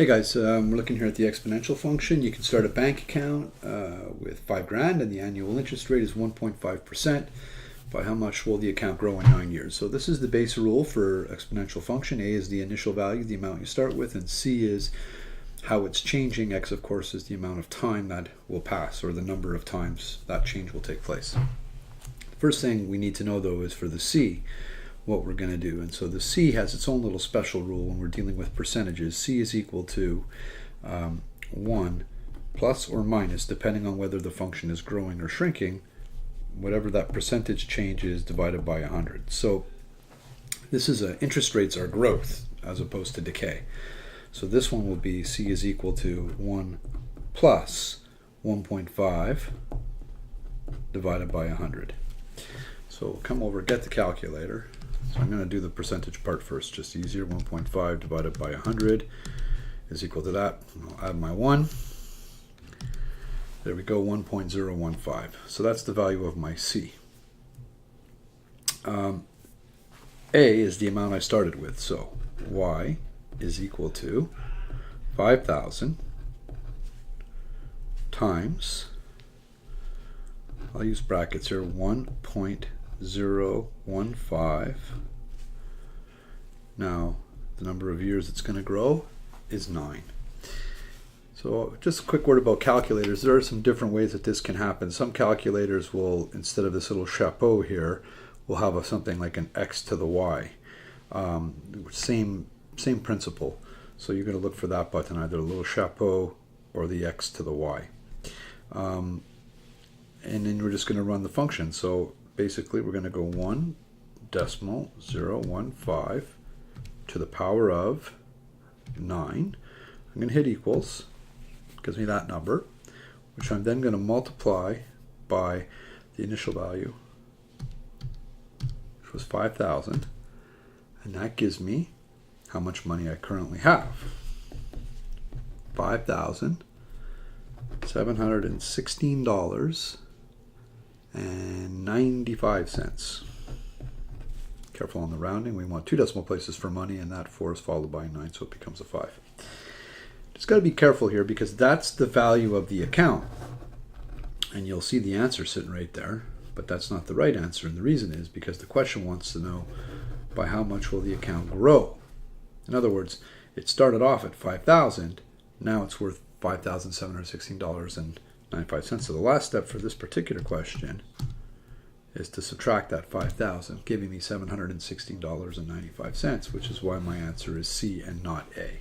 Hey guys, we're looking here at the exponential function. You can start a bank account with $5,000 and the annual interest rate is 1.5%. By how much will the account grow in 9 years? So this is the base rule for exponential function. A is the initial value, the amount you start with, and C is how it's changing. X, of course, is the amount of time that will pass, or the number of times that change will take place. The first thing we need to know, though, is for the C, what we're going to do. And so the C has its own little special rule when we're dealing with percentages. C is equal to 1 plus or minus, depending on whether the function is growing or shrinking, whatever that percentage change is divided by 100. So this is interest rates are growth as opposed to decay. So this one will be C is equal to 1 plus 1.5 divided by 100. So we'll come over, get the calculator. So I'm going to do the percentage part first, just easier. 1.5 divided by 100 is equal to that. I'll add my 1. There we go, 1.015. So that's the value of my C. A is the amount I started with. So Y is equal to 5,000 times, I'll use brackets here, 1.015. Now, the number of years it's going to grow is 9. So just a quick word about calculators. There are some different ways that this can happen. Some calculators will, instead of this little chapeau here, will have something like an x to the y. Same principle. So you're going to look for that button, either a little chapeau or the x to the y. And then we're just going to run the function. So basically we're going to go 1.015 to the power of 9. I'm going to hit equals. Gives me that number, which I'm then going to multiply by the initial value, which was 5,000, and that gives me how much money I currently have. $5,716.95. Careful on the rounding. We want 2 decimal places for money, and that 4 is followed by 9, so it becomes a 5. Just got to be careful here because that's the value of the account. And you'll see the answer sitting right there, but that's not the right answer. And the reason is because the question wants to know by how much will the account grow. In other words, it started off at 5,000, now it's worth $5,716.95. So the last step for this particular question is to subtract that 5,000, giving me $716.95, which is why my answer is C and not A.